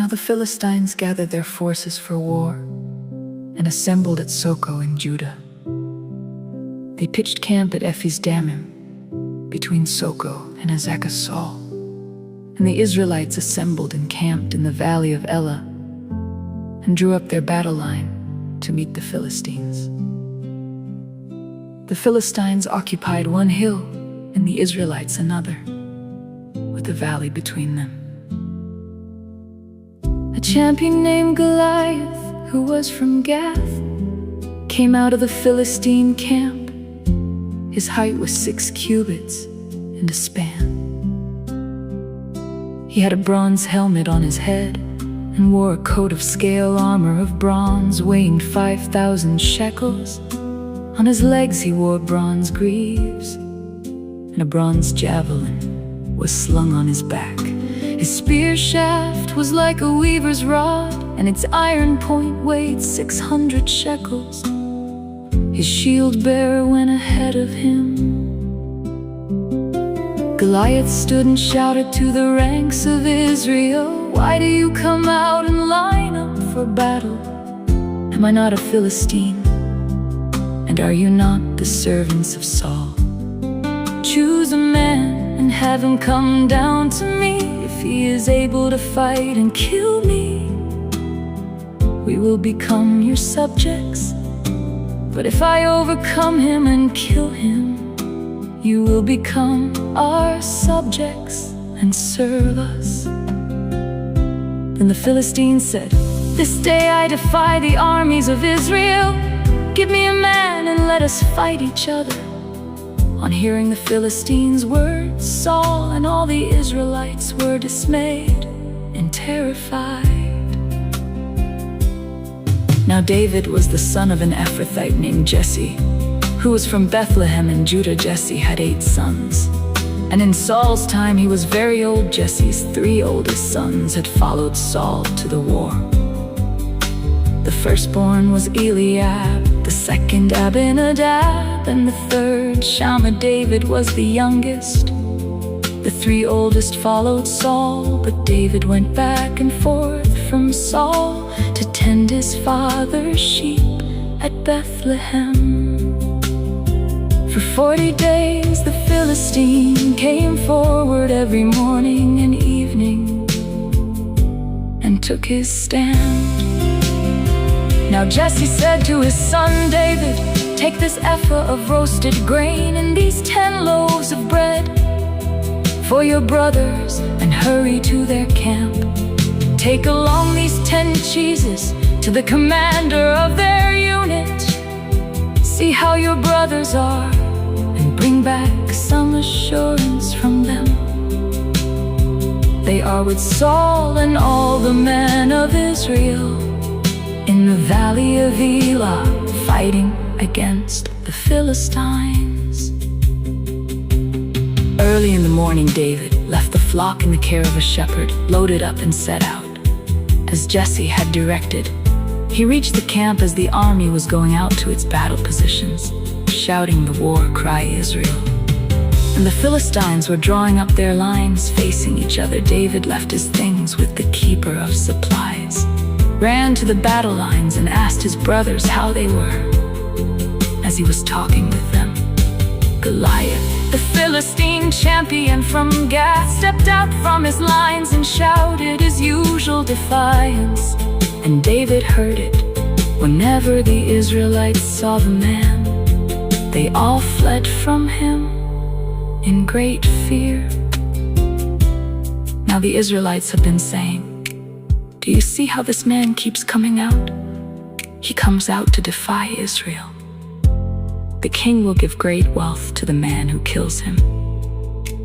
Now the Philistines gathered their forces for war and assembled at Soko in Judah. They pitched camp at Ephes-dammim, between Soko and Azekah-Sol. And the Israelites assembled and camped in the valley of Elah and drew up their battle line to meet the Philistines. The Philistines occupied one hill and the Israelites another, with the valley between them. A champion named Goliath, who was from Gath, came out of the Philistine camp. His height was 6 cubits and a span. He had a bronze helmet on his head and wore a coat of scale armor of bronze weighing 5,000 shekels. On his legs he wore bronze greaves, and a bronze javelin was slung on his back. His spear shaft was like a weaver's rod, and its iron point weighed 600 shekels. His shield bearer went ahead of him. Goliath stood and shouted to the ranks of Israel, "Why do you come out and line up for battle? Am I not a Philistine? And are you not the servants of Saul? Choose a man and have him come down to me. If he is able to fight and kill me, we will become your subjects. But if I overcome him and kill him, you will become our subjects and serve us." Then the Philistines said, "This day I defy the armies of Israel. Give me a man and let us fight each other." On hearing the Philistines' words, Saul and all the Israelites were dismayed and terrified. Now David was the son of an Ephrathite named Jesse, who was from Bethlehem in Judah. Jesse had 8 sons. And in Saul's time he was very old. Jesse's 3 oldest sons had followed Saul to the war. The firstborn was Eliab, the second Abinadab, and the third Shammah. David was the youngest. The 3 oldest followed Saul, but David went back and forth from Saul to tend his father's sheep at Bethlehem. For 40 days the Philistine came forward every morning and evening and took his stand. Now Jesse said to his son David, "Take this ephah of roasted grain and these 10 loaves of bread for your brothers and hurry to their camp. Take along these 10 cheeses to the commander of their unit. See how your brothers are and bring back some assurance from them. They are with Saul and all the men of Israel in the valley of Elah, fighting against the Philistines." Early in the morning David left the flock in the care of a shepherd, loaded up and set out, as Jesse had directed. He reached the camp as the army was going out to its battle positions, shouting the war cry, "Israel." And the Philistines were drawing up their lines, facing each other. David left his things with the keeper of supplies, ran to the battle lines and asked his brothers how they were. As he was talking with them, Goliath, the Philistine champion from Gath, stepped out from his lines and shouted his usual defiance. And David heard it. Whenever the Israelites saw the man, they all fled from him in great fear. Now the Israelites have been saying, "Do you see how this man keeps coming out? He comes out to defy Israel. The king will give great wealth to the man who kills him.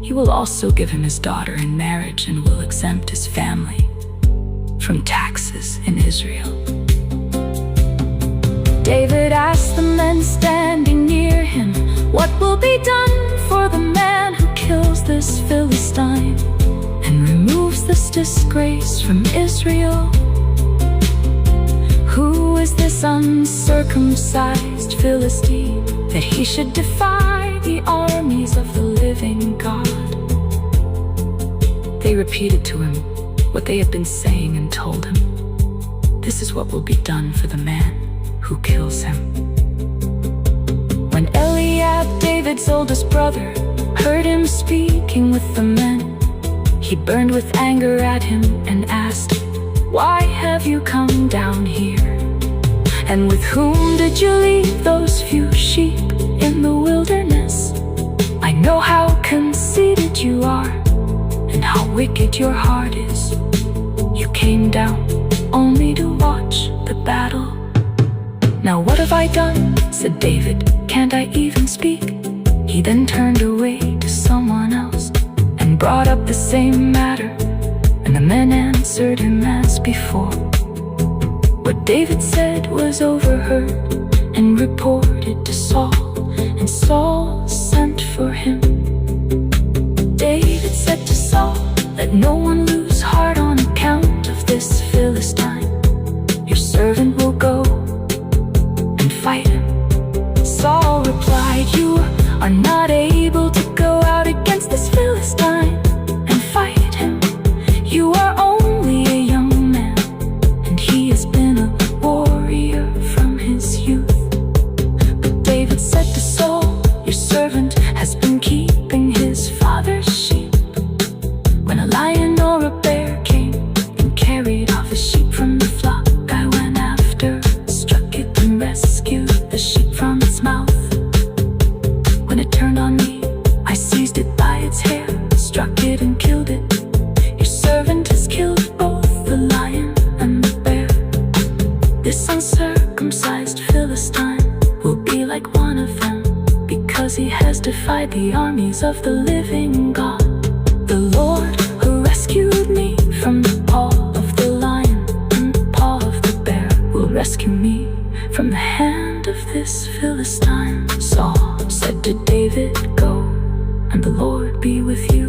He will also give him his daughter in marriage and will exempt his family from taxes in Israel." David asked the men standing near him, "What will be done for the man who kills this Philistine and removes this disgrace from Israel? Who is this uncircumcised Philistine that he should defy the armies of the living God?" They repeated to him, what they had been saying and told him, "This is what will be done for the man who kills him." When Eliab, David's oldest brother, heard him speaking with the men, he burned with anger at him and asked, "Why have you come down here? And with whom did you leave those few sheep in the wilderness? I know how conceited you are, and how wicked your heart is. You came down only to watch the battle." "Now what have I done?" said David. "Can't I even speak?" He then turned away to someone else and brought up the same matter, and the men answered him as before. What David said was overheard and reported to Saul, and Saul sent for him. David said to Saul, "Let no one lose heart on account of this Philistine. Your servant will go and fight him." Saul replied, "You are not able to go out against this Philistine and fight him. You are only a young man, and he has been a warrior from his youth." But David said to Saul, "Your servant has been keeping his father's sheep. When a lion or a bear came and carried off a sheep from the flock, I went after, struck it and rescued the sheep from its mouth. When it turned on me, I seized it by its hair, struck it and killed it. Your servant has killed both the lion and the bear. This uncircumcised Philistine will be like one of them, because he has defied the armies of the living God. The Lord who rescued me from the paw of the lion and the paw of the bear will rescue me from the hand of this Philistine." Saul said to David, "Go, and the Lord be with you."